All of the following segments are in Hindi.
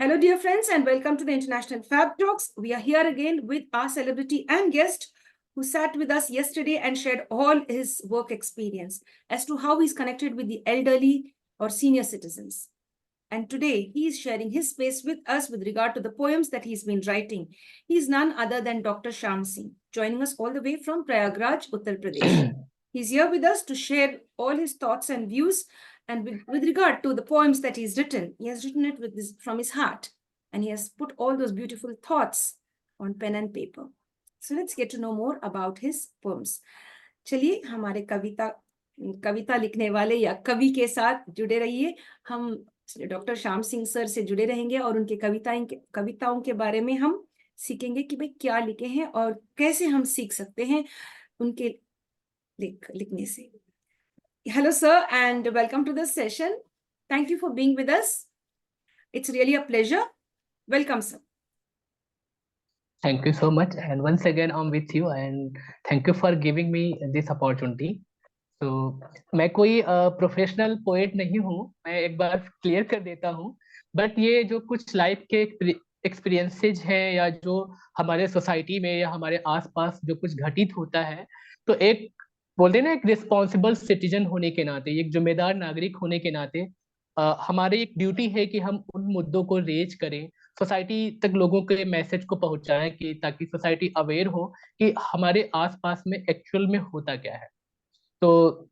Hello, dear friends, and welcome to the International Fab Talks. We are here again with our celebrity and guest who sat with us yesterday and shared all his work experience as to how he's connected with the elderly or senior citizens. And today he is sharing his space with us with regard to the poems that he's been writing. He is none other than Dr. Shyam Singh, joining us all the way from Prayagraj, Uttar Pradesh. He's here with us to share all his thoughts and views. And with regard to the poems that he's written, he has written it from his heart. And he has put all those beautiful thoughts on pen and paper. So let's get to know more about his poems. चलिए हमारे कविता लिखने वाले या कवि के साथ जुड़े रहिए। हम डॉक्टर श्याम सिंह सर से जुड़े रहेंगे और उनके कविताओं के बारे में हम सीखेंगे कि भाई क्या लिखे हैं और कैसे हम सीख सकते हैं उनके लिखने से। Hello, sir, and welcome to this session. Thank you for being with us. It's really a pleasure. Welcome, sir. Thank you so much. And once again, I'm with you and thank you for giving me this opportunity. तो मैं कोई प्रोफेशनल पोएट नहीं हूँ, मैं एक बार क्लियर कर देता हूँ। बट ये जो कुछ लाइफ के एक्सपीरियंसेस हैं या जो हमारे सोसाइटी में या हमारे आसपास जो कुछ घटित होता है, तो एक बोलते हैं ना, एक रिस्पॉन्सिबल सिटीजन होने के नाते, एक जिम्मेदार नागरिक होने के नाते हमारी एक ड्यूटी है कि हम उन मुद्दों को रेज करें, सोसाइटी तक लोगों के मैसेज को पहुंचाएं, कि ताकि सोसाइटी अवेयर हो कि हमारे आसपास में एक्चुअल में होता क्या है। तो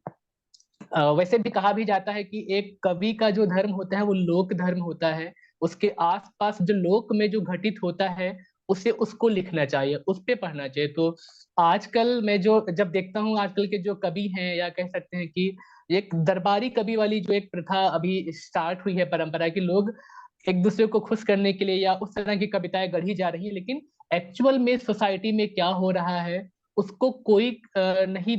वैसे भी कहा भी जाता है कि एक कवि का जो धर्म होता है वो लोक धर्म होता है। उसके आसपास जो लोक में जो घटित होता है उसे उसको लिखना चाहिए, उस पे पढ़ना चाहिए। तो आजकल मैं जो जब देखता हूँ, आजकल के जो कवि हैं, या कह सकते हैं कि एक दरबारी कवि वाली जो एक प्रथा अभी स्टार्ट हुई है, परंपरा, कि लोग एक दूसरे को खुश करने के लिए या उस तरह की कविताएं गढ़ी जा रही है, लेकिन एक्चुअल में सोसाइटी में क्या हो रहा है उसको कोई नहीं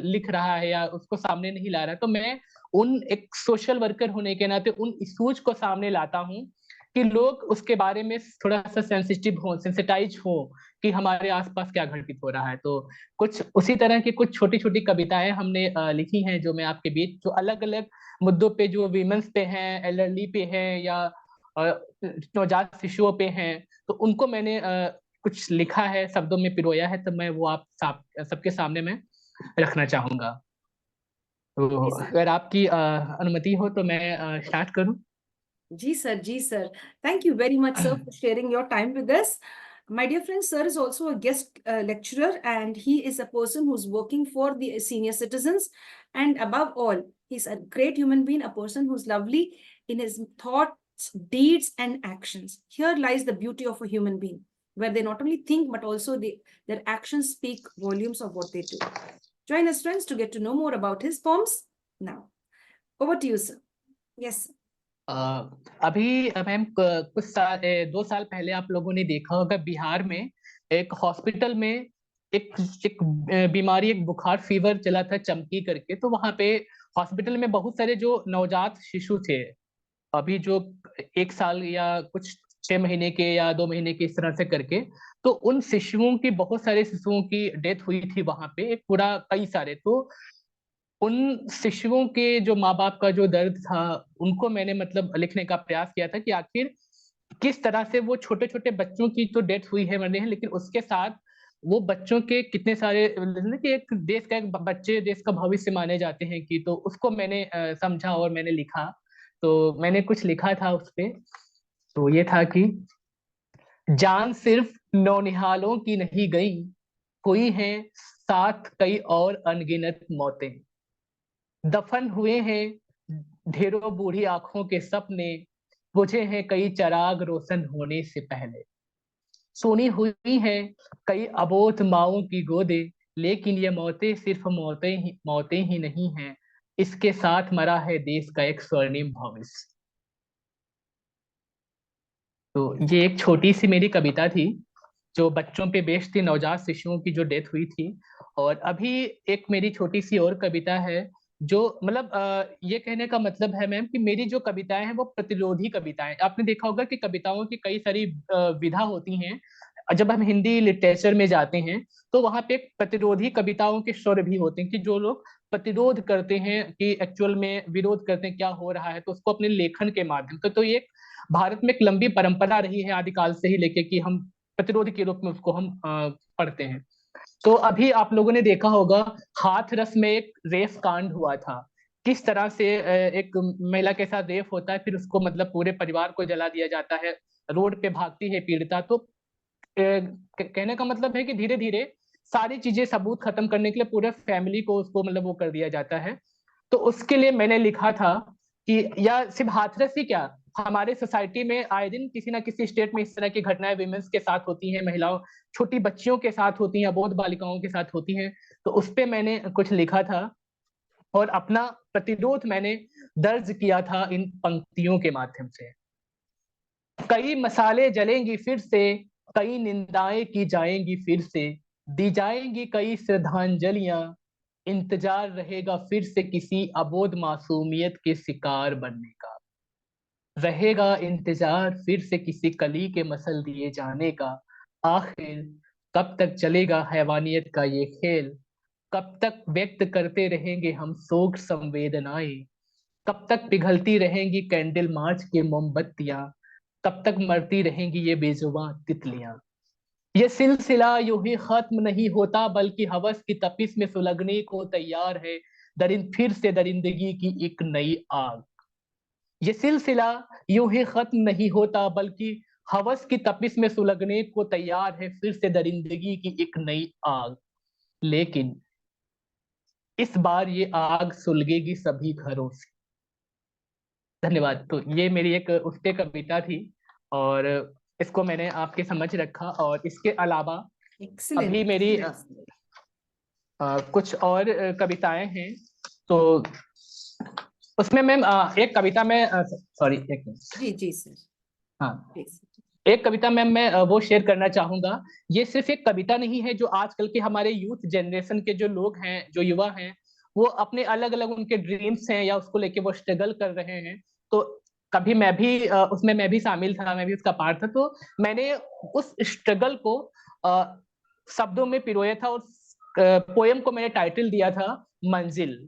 लिख रहा है या उसको सामने नहीं ला रहा है। तो मैं उन एक सोशल वर्कर होने के नाते उन इश्यूज को सामने लाता हूँ कि लोग उसके बारे में थोड़ा सा सेंसिटिव हो, सेंसिटाइज हो कि हमारे आसपास क्या घटित हो रहा है। तो कुछ उसी तरह की कुछ छोटी छोटी कविताएं हमने लिखी हैं, जो मैं आपके बीच, जो अलग अलग मुद्दों पे, जो वीमेंस पे हैं, एल्डरली पे हैं, या नवजात शिशुओं पे हैं, तो उनको मैंने कुछ लिखा है, शब्दों में पिरोया है। तो मैं वो आप सबके सामने में रखना चाहूंगा। तो अगर आपकी अनुमति हो तो मैं स्टार्ट करूं। जी sir. Thank you very much, sir, for sharing your time with us. My dear friend, sir is also a guest lecturer, and he is a person who's working for the senior citizens. And above all, he's a great human being, a person who's lovely in his thoughts, deeds, and actions. Here lies the beauty of a human being, where they not only think, but also their actions speak volumes of what they do. Join us, friends, to get to know more about his poems. Now, over to you, sir. Yes, sir. अभी मैम कुछ साल 2 साल पहले आप लोगों ने देखा होगा, बिहार में एक हॉस्पिटल में एक बीमारी, एक बुखार फीवर चला था, चमकी करके। तो वहां पे हॉस्पिटल में बहुत सारे जो नवजात शिशु थे, अभी जो 1 साल या कुछ 6 महीने के या 2 महीने के, इस तरह से करके, तो उन शिशुओं की, बहुत सारे शिशुओं की डेथ हुई थी वहां पे, एक पूरा कई सारे। तो उन शिशुओं के जो माँ बाप का जो दर्द था, उनको मैंने मतलब लिखने का प्रयास किया था कि आखिर किस तरह से वो छोटे छोटे बच्चों की तो डेथ हुई है, मरने हैं, लेकिन उसके साथ वो बच्चों के कितने सारे, कि एक देश का, एक बच्चे देश का भविष्य माने जाते हैं, कि तो उसको मैंने समझा और मैंने लिखा। तो मैंने कुछ लिखा था उस पे। तो ये था कि जान सिर्फ नौनिहालों की नहीं गई, हुई है साथ कई और अनगिनत मौतें। दफन हुए हैं ढेरों बूढ़ी आंखों के सपने, बुझे हैं कई चराग रोशन होने से पहले। सोनी हुई है कई अबोध माओं की गोदे, लेकिन ये मौतें सिर्फ मौतें ही नहीं हैं, इसके साथ मरा है देश का एक स्वर्णिम भविष्य। तो ये एक छोटी सी मेरी कविता थी, जो बच्चों पे बेस्ड थी, नवजात शिशुओं की जो डेथ हुई थी। और अभी एक मेरी छोटी सी और कविता है, जो मतलब ये कहने का मतलब है मैम कि मेरी जो कविताएं हैं वो प्रतिरोधी कविताएं। आपने देखा होगा कि कविताओं की कई सारी विधा होती हैं। जब हम हिंदी लिटरेचर में जाते हैं तो वहां पे प्रतिरोधी कविताओं के स्वर भी होते हैं, कि जो लोग प्रतिरोध करते हैं, कि एक्चुअल में विरोध करते हैं क्या हो रहा है, तो उसको अपने लेखन के माध्यम से। तो ये भारत में एक लंबी परंपरा रही है आदिकाल से ही लेके कि हम प्रतिरोध के रूप में उसको हम पढ़ते हैं। तो अभी आप लोगों ने देखा होगा हाथरस में एक रेप कांड हुआ था, किस तरह से एक महिला के साथ रेप होता है, फिर उसको मतलब पूरे परिवार को जला दिया जाता है, रोड पे भागती है पीड़िता। तो कहने का मतलब है कि धीरे धीरे सारी चीजें सबूत खत्म करने के लिए पूरे फैमिली को उसको मतलब वो कर दिया जाता है। तो उसके लिए मैंने लिखा था कि या सिर्फ हाथरस ही क्या, हमारे सोसाइटी में आए दिन किसी ना किसी स्टेट में इस तरह की घटनाएं विमेंस के साथ होती हैं, महिलाओं छोटी बच्चियों के साथ होती हैं, अबोध बालिकाओं के साथ होती हैं। तो उस पे मैंने कुछ लिखा था और अपना प्रतिरोध मैंने दर्ज किया था इन पंक्तियों के माध्यम से। कई मसाले जलेंगी फिर से, कई निंदाएं की जाएंगी फिर से, दी जाएंगी कई श्रद्धांजलियां, इंतजार रहेगा फिर से किसी अबोध मासूमियत के शिकार बनने का। रहेगा इंतजार फिर से किसी कली के मसल दिए जाने का। आखिर कब तक चलेगा हैवानियत का ये खेल, कब तक व्यक्त करते रहेंगे हम शोक संवेदनाएं, कब तक पिघलती रहेंगी कैंडल मार्च की मोमबत्तियां, कब तक मरती रहेंगी ये बेजुबान तितलियां। ये सिलसिला यूं ही खत्म नहीं होता बल्कि हवस की तपिश में सुलगने को तैयार है, दरिंद फिर से दरिंदगी की एक नई आग। ये सिलसिला यूं ही खत्म नहीं होता बल्कि हवस की तपिश में सुलगने को तैयार है फिर से दरिंदगी की एक नई आग। लेकिन इस बार ये आग सुलगेगी सभी घरों से। धन्यवाद। तो ये मेरी एक उस पे कविता थी और इसको मैंने आपके समझ रखा। और इसके अलावा Excellent. अभी मेरी कुछ और कविताएं हैं। तो उसमें मैम एक कविता में सॉरी एक मिनट। जी सर, हाँ, प्लीज। एक कविता मैम मैं वो शेयर करना चाहूंगा। ये सिर्फ एक कविता नहीं है, जो आजकल के हमारे यूथ जनरेशन के जो लोग हैं, जो युवा हैं, वो अपने अलग अलग उनके ड्रीम्स हैं या उसको लेके वो स्ट्रगल कर रहे हैं। तो कभी मैं भी उसमें मैं भी शामिल था, मैं भी उसका पार्ट था। तो मैंने उस स्ट्रगल को शब्दों में पिरोया था और पोयम को मैंने टाइटल दिया था मंजिल।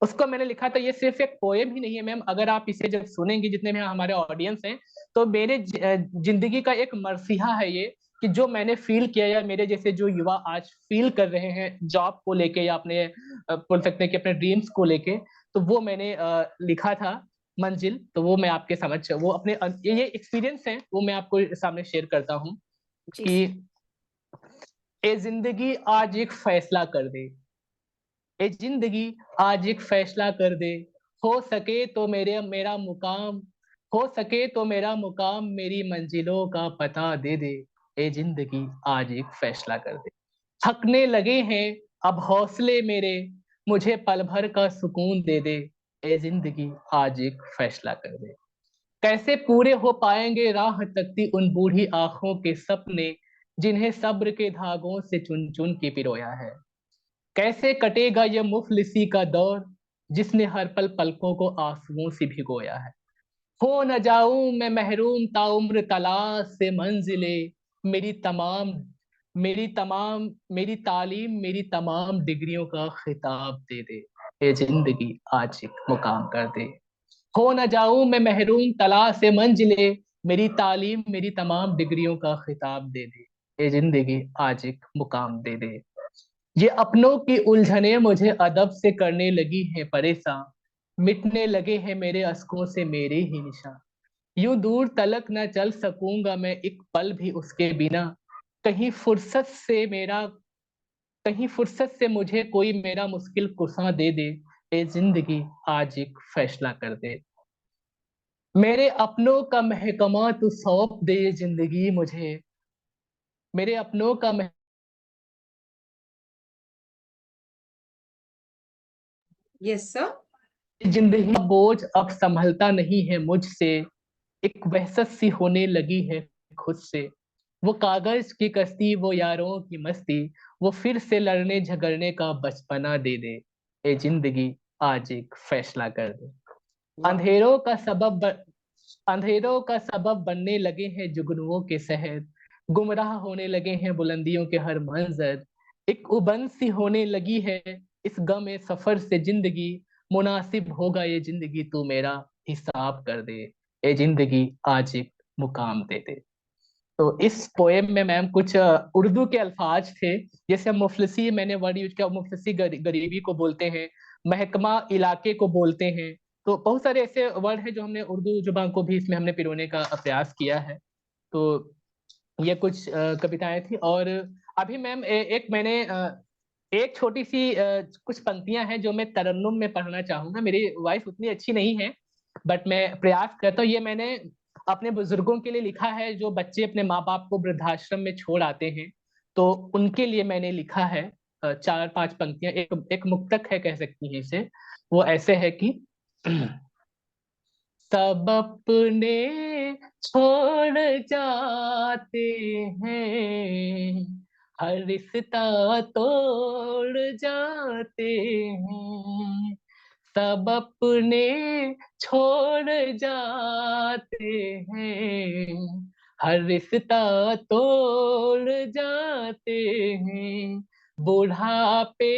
उसको मैंने लिखा था, ये सिर्फ एक पोएम ही नहीं है मैम, अगर आप इसे जब सुनेंगे, जितने भी हमारे ऑडियंस हैं, तो मेरे जिंदगी का एक मरसिया है ये, कि जो मैंने फील किया या मेरे जैसे जो युवा आज फील कर रहे हैं जॉब को लेके या अपने बोल सकते हैं कि अपने ड्रीम्स को लेके, तो वो मैंने लिखा था मंजिल। तो वो मैं आपके समझ, वो अपने ये एक्सपीरियंस है, वो मैं आपको सामने शेयर करता हूँ जी कि ए जिंदगी आज एक फैसला कर दे, ए जिंदगी आज एक फैसला कर दे, हो सके तो मेरा मुकाम, हो सके तो मेरा मुकाम मेरी मंजिलों का पता दे दे। ए जिंदगी आज एक फैसला कर दे। थकने लगे हैं अब हौसले मेरे, मुझे पल भर का सुकून दे दे। ए जिंदगी आज एक फैसला कर दे। कैसे पूरे हो पाएंगे राह तकती उन बूढ़ी आंखों के सपने, जिन्हें सब्र के धागों से चुन चुन के पिरोया है। कैसे कटेगा ये मुफलिसी का दौर, जिसने हर पल पलकों को आंसुओं से भिगोया है। हो न जाऊं मैं महरूम ताउम्र तलाश से मंजिले, मेरी तमाम मेरी तालीम मेरी तमाम डिग्रियों का खिताब दे दे। ये जिंदगी आज एक मुकाम कर दे। हो न जाऊं मैं महरूम तलाश से मंजिले, मेरी तालीम मेरी तमाम डिग्रियों का खिताब दे दे। ये जिंदगी आज एक मुकाम दे दे। ये अपनों की उलझने मुझे अदब से करने लगी है परेशान, मिटने लगे हैं मेरे अस्कों से मेरे ही निशान। यूं दूर तलक न चल सकूंगा मैं एक पल भी उसके बिना, कहीं फुर्सत से मेरा कहीं फुर्सत से मुझे कोई मेरा मुश्किल कुशा दे दे। ए जिंदगी आज एक फैसला कर दे। मेरे अपनों का महकमा तू सौंप दे ये जिंदगी मुझे, मेरे अपनों का यस सर। जिंदगी का बोझ अब संभलता नहीं है मुझसे, एक वहशत सी होने लगी है खुद से। वो कागज की कश्ती, वो यारों की मस्ती, वो फिर से लड़ने झगड़ने का बचपना दे दे। ए जिंदगी आज एक फैसला कर दे। वाह। अंधेरों का सबब ब- अंधेरों का सबब बनने लगे हैं जुगनुओं के शहर, गुमराह होने लगे हैं बुलंदियों के हर मंजर। एक उबन सी होने लगी है इस गम सफर से जिंदगी, मुनासिब होगा ये जिंदगी तू मेरा हिसाब कर दे। ए जिंदगी आज एक मुकाम दे दे। तो इस पोएम में मैम कुछ उर्दू के अल्फाज थे, जैसे मुफलिसी मैंने वर्ड यूज किया, मुफलिसी गरीबी को बोलते हैं, महकमा इलाके को बोलते हैं। तो बहुत सारे ऐसे वर्ड हैं जो हमने उर्दू जुबान को भी इसमें हमने पिरोने का प्रयास किया है। तो ये कुछ कविताएं थी। और अभी मैम एक मैंने एक छोटी सी कुछ पंक्तियां हैं जो मैं तरन्नुम में पढ़ना चाहूंगा। मेरी वॉइस उतनी अच्छी नहीं है, बट मैं प्रयास करता हूँ। ये मैंने अपने बुजुर्गों के लिए लिखा है, जो बच्चे अपने माँ बाप को वृद्धाश्रम में छोड़ आते हैं, तो उनके लिए मैंने लिखा है। चार पांच पंक्तियां, एक मुक्तक है कह सकती हैं इसे। वो ऐसे है कि सब अपने छोड़ जाते हैं, हर रिश्ता तोड़ जाते हैं। सब अपने छोड़ जाते हैं, हर रिश्ता तोड़ जाते हैं। बुढ़ापे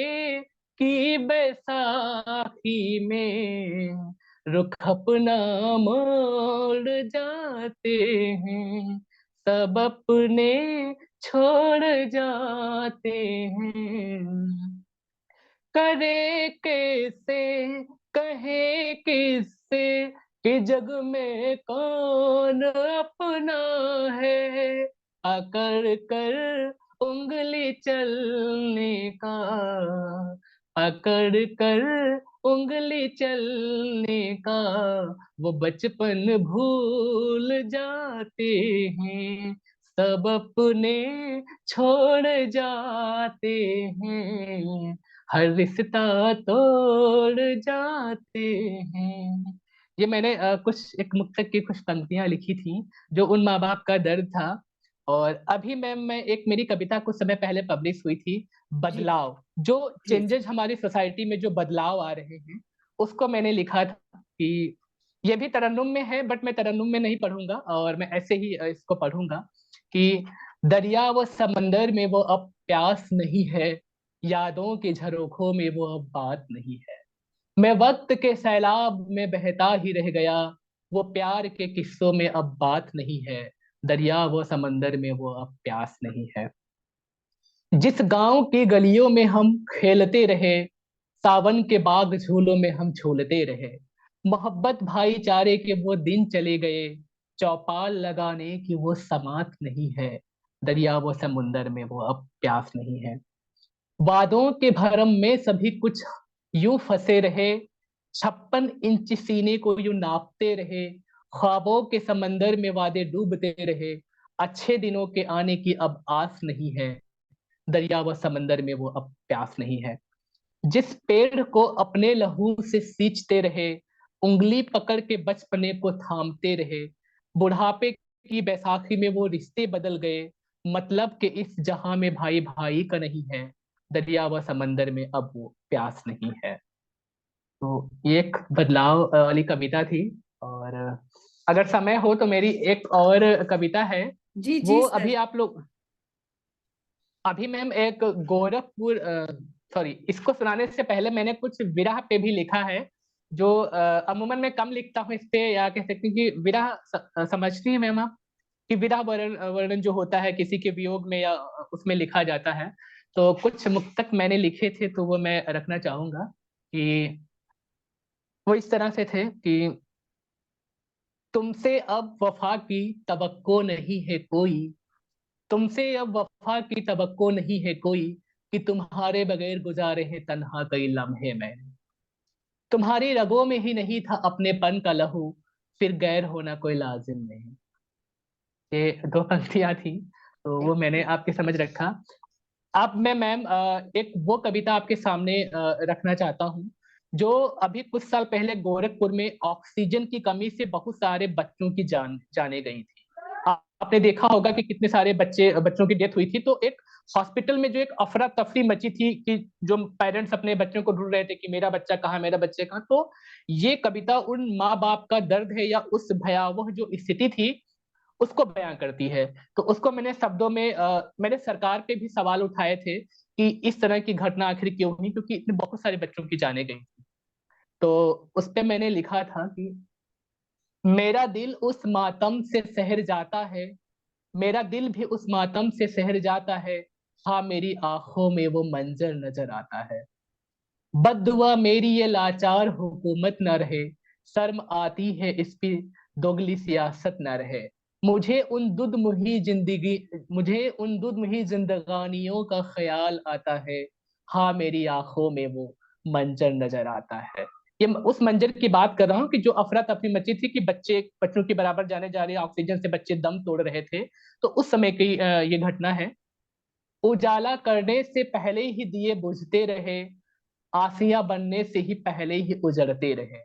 की बैसाखी में रुख अपना मोड़ जाते हैं। सब अपने छोड़ जाते हैं। करे कैसे, कहे किससे, कि जग में कौन अपना है। अकड़ कर उंगली चलने का, अकड़ कर उंगली चलने का, वो बचपन भूल जाते हैं। सब अपने छोड़ जाते हैं, हर रिश्ता तोड़ जाते हैं। ये मैंने कुछ एक मुक्तक की कुछ पंक्तियां लिखी थी, जो उन माँ बाप का दर्द था। और अभी मैं एक मेरी कविता कुछ समय पहले पब्लिश हुई थी, जी बदलाव। जो जी जी। चेंजेस हमारी सोसाइटी में जो बदलाव आ रहे हैं, उसको मैंने लिखा था कि ये भी तरन्नुम में है, बट मैं तरन्नुम में नहीं पढ़ूंगा, और मैं ऐसे ही इसको पढ़ूंगा कि दरिया व समंदर में वो अब प्यास नहीं है, यादों के झरोखों में वो अब बात नहीं है। मैं वक्त के सैलाब में बहता ही रह गया, वो प्यार के किस्सों में अब बात नहीं है। दरिया व समंदर में वो अब प्यास नहीं है। जिस गांव की गलियों में हम खेलते रहे, सावन के बाग झूलों में हम झूलते रहे, मोहब्बत भाईचारे के वो दिन चले गए, चौपाल लगाने की वो समात नहीं है। दरिया व समुंदर में वो अब प्यास नहीं है। वादों के भरम में सभी कुछ यूं फंसे रहे, 56 इंच सीने को यूं नापते रहे, ख्वाबों के समंदर में वादे डूबते रहे, अच्छे दिनों के आने की अब आस नहीं है। दरिया व समंदर में वो अब प्यास नहीं है। जिस पेड़ को अपने लहू से सींचते रहे, उंगली पकड़ के बचपने को थामते रहे, बुढ़ापे की बैसाखी में वो रिश्ते बदल गए, मतलब कि इस जहां में भाई भाई का नहीं है। दरिया व समंदर में अब वो प्यास नहीं है। तो ये एक बदलाव वाली कविता थी। और अगर समय हो तो मेरी एक और कविता है। जी वो जी सर। अभी आप लोग, अभी मैम एक गोरखपुर, सॉरी, इसको सुनाने से पहले मैंने कुछ विरह पे भी लिखा है, जो अमूमन मैं कम लिखता हूँ इस पे, या कह सकते हैं कि विरह समझती हैं मैम आप, कि विरह वर्णन वर्णन जो होता है किसी के वियोग में, या उसमें लिखा जाता है। तो कुछ मुक्तक मैंने लिखे थे, तो वो मैं रखना चाहूंगा कि वो इस तरह से थे कि तुमसे अब वफा की तवक्को नहीं है कोई, तुमसे अब वफा की तवक्को नहीं है कोई, कि तुम्हारे बगैर गुजारे हैं तन्हा कई लम्हे मैंने। तुम्हारी रगों में ही नहीं था अपनेपन का लहू, फिर गैर होना कोई लाजिम नहीं। ये दो पंक्तियां थी, तो वो मैंने आपके समझ रखा। अब मैं मैम एक वो कविता आपके सामने रखना चाहता हूँ, जो अभी कुछ साल पहले गोरखपुर में ऑक्सीजन की कमी से बहुत सारे बच्चों की जाने गई थी। आपने देखा होगा कि कितने सारे बच्चों की डेथ हुई थी। तो एक हॉस्पिटल में जो एक अफरा तफरी मची थी, कि जो पेरेंट्स अपने बच्चों को ढूंढ रहे थे कि मेरा बच्चा कहाँ, मेरा बच्चे कहाँ। तो ये कविता उन माँ बाप का दर्द है, या उस भयावह जो स्थिति थी उसको बयां करती है। तो उसको मैंने शब्दों में मैंने सरकार पे भी सवाल उठाए थे कि इस तरह की घटना आखिर क्यों हुई, क्योंकि इतने बहुत सारे बच्चों की जाने गई। तो उस पे मैंने लिखा था कि मेरा दिल उस मातम से सहर जाता है, मेरा दिल भी उस मातम से सहर जाता है, हाँ मेरी आंखों में वो मंजर नजर आता है। बद्दुआ मेरी ये लाचार हुकूमत न रहे, शर्म आती है इस पे दोगली सियासत न रहे। मुझे उन दुधमुही जिंदगानियों का ख्याल आता है, हाँ मेरी आंखों में वो मंजर नजर आता है। ये उस मंजर की बात कर रहा हूँ कि जो अफरा तफरी मची थी कि बच्चे बच्चों के बराबर जाने जा रहे ऑक्सीजन से बच्चे दम तोड़ रहे थे। तो उस समय की ये घटना है। उजाला करने से पहले ही दिए बुझते रहे, आसियां बनने से ही पहले ही उजड़ते रहे।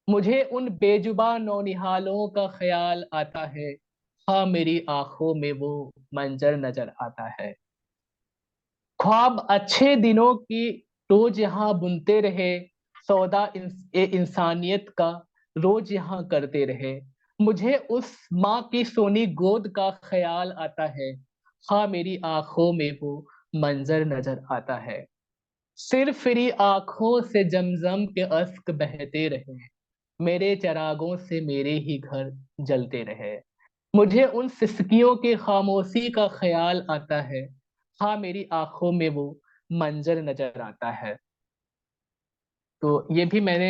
मुझे उन बेजुबा नौनिहालों का ख्याल आता है, हाँ मेरी आंखों में वो मंजर नजर आता है। ख्वाब अच्छे दिनों की रोज यहाँ बुनते रहे, सौदा इंसानियत का रोज यहाँ करते रहे। मुझे उस माँ की सोनी गोद का ख्याल आता है, हाँ मेरी आंखों में वो मंजर नजर आता है। सिर फिरी आंखों से जमजम के अश्क बहते रहे, मेरे चरागों से मेरे ही घर जलते रहे। मुझे उन सिसकियों की खामोशी का ख्याल आता है, हाँ मेरी आंखों में वो मंजर नजर आता है। तो ये भी मैंने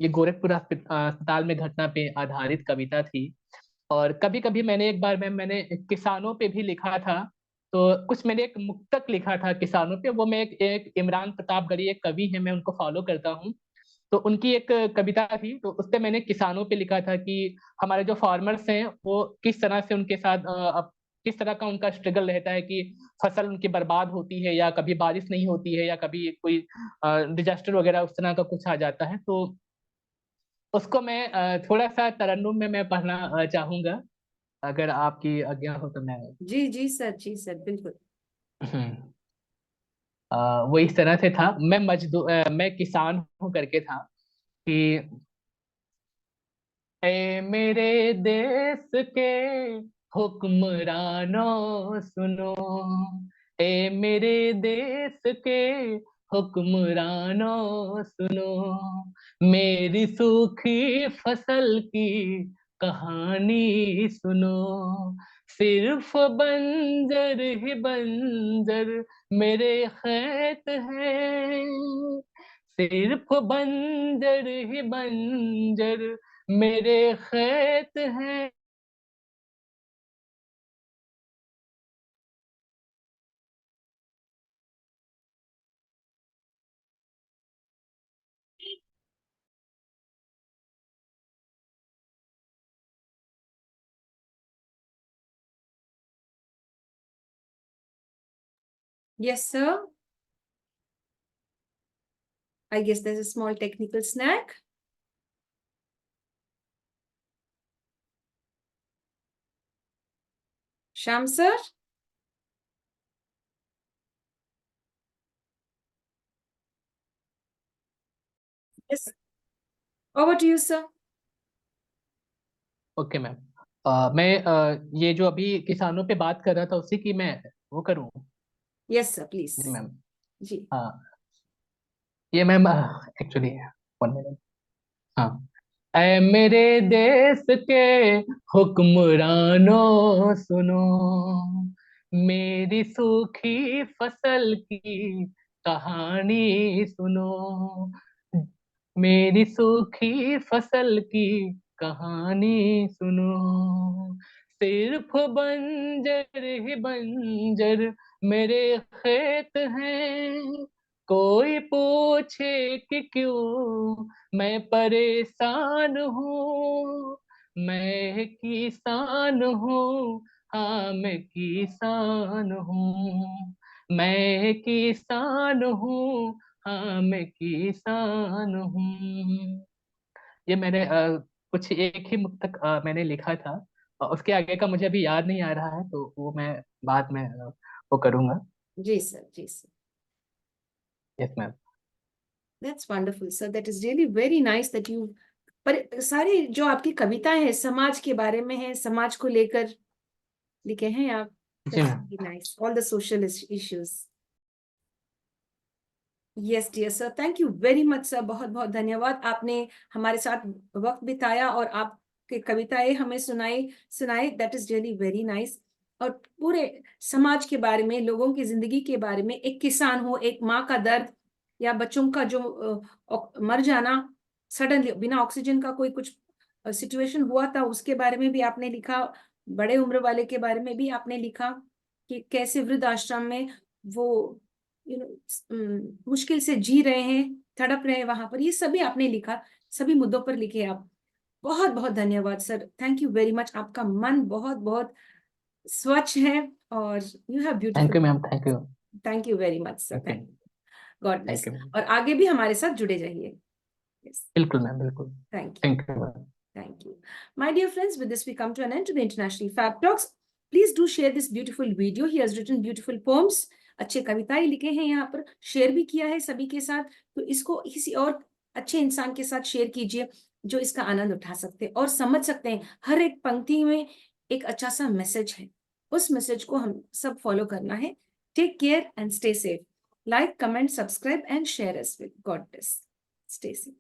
ये गोरखपुर अस्पताल में घटना पे आधारित कविता थी। और कभी कभी मैंने एक बार मैंने किसानों पे भी लिखा था। तो कुछ मैंने एक मुक्तक लिखा था किसानों पे, वो मैं एक इमरान प्रतापगढ़ी एक कवि है, मैं उनको फॉलो करता हूँ। तो उनकी एक कविता थी, तो उस पे मैंने किसानों पे लिखा था कि हमारे जो फार्मर्स हैं वो किस तरह से उनके साथ अब किस तरह का उनका स्ट्रगल रहता है कि फसल उनकी बर्बाद होती है, या कभी बारिश नहीं होती है, या कभी कोई डिजास्टर वगैरह उस तरह का कुछ आ जाता है। तो उसको मैं थोड़ा सा तरन्नुम में मैं पढ़ना चाहूंगा, अगर आपकी आज्ञा हो तो मैं। जी सर बिल्कुल। हम्म, वो इस तरह से था, मैं किसान हूँ करके था कि ए मेरे देश के हुक्मरानों सुनो, ए मेरे देश के हुक्मरानों सुनो, मेरी सूखी फसल की कहानी सुनो। सिर्फ बंजर ही बंजर मेरे खेत हैं, सिर्फ बंजर ही बंजर मेरे खेत हैं। Yes, sir. I guess there's a small technical snack. Sham, sir. Yes. Over to you, sir. Okay ma'am. मैं ये जो अभी किसानों पे बात कर रहा था उसी की मैं वो करूँ। Yes, sir, जी please. मैम। जी. हाँ, ये मैम एक्चुअली 1 मिनट। हाँ। ऐ मेरे देश के हुक्मरानों सुनो, मेरी सूखी फसल की कहानी सुनो, मेरी सूखी फसल की कहानी सुनो। सिर्फ बंजर ही बंजर मेरे खेत हैं, कोई पूछे कि क्यों मैं परेशान हूँ, मैं किसान हूँ, हाँ मैं किसान हूँ, मैं किसान हूँ, हाँ मैं किसान हूँ। ये मैंने कुछ एक ही मुक्तक मैंने लिखा था। उसके आगे का मुझे अभी याद नहीं आ रहा है, तो वो मैं बाद में वो करूंगा। जी सर, जी sir. Yes ma'am. That's wonderful, sir. That is really very nice that you. पर सारी जो आपकी कविताएं हैं समाज के बारे में है, समाज को लेकर लिखे हैं आप. जी That's ma'am. really nice. All the social issues. Yes dear sir, thank you very much sir. बहुत बहुत धन्यवाद, आपने हमारे साथ वक्त बिताया और आपके आपके कविताएं हमें सुनाए that is really very nice. और पूरे समाज के बारे में, लोगों की जिंदगी के बारे में, एक किसान हो, एक माँ का दर्द, या बच्चों का जो मर जाना सडनली बिना ऑक्सीजन का, कोई कुछ सिचुएशन हुआ था उसके बारे में भी आपने लिखा। बड़े उम्र वाले के बारे में भी आपने लिखा कि कैसे वृद्ध आश्रम में वो मुश्किल से जी रहे हैं, तड़प रहे हैं वहां पर। ये सभी आपने लिखा, सभी मुद्दों पर लिखे आप। बहुत बहुत धन्यवाद sir, thank you very much. आपका मन बहुत बहुत स्वच्छ है और you have thank you beautiful. Ma'am, thank you. Thank you very much sir, okay, thank you, God thank bless. You ma'am. और आगे भी हमारे साथ जुड़े रहिए। यस, बिल्कुल मैम, बिल्कुल। Thank you, thank you ma'am. thank you. My dear friends, with this we come to an end to the International Fab Talks. Please do share this beautiful video. He has written beautiful poems. अच्छे कविताएं लिखे हैं यहाँ पर, शेयर भी किया है सभी के साथ। तो इसको किसी और अच्छे इंसान के साथ शेयर कीजिए जो इसका आनंद उठा सकते हैं और समझ सकते हैं। हर एक पंक्ति में एक अच्छा सा मैसेज है, उस मैसेज को हम सब फॉलो करना है। Take care and stay safe. Like, comment, subscribe and share us with. God bless, stay safe.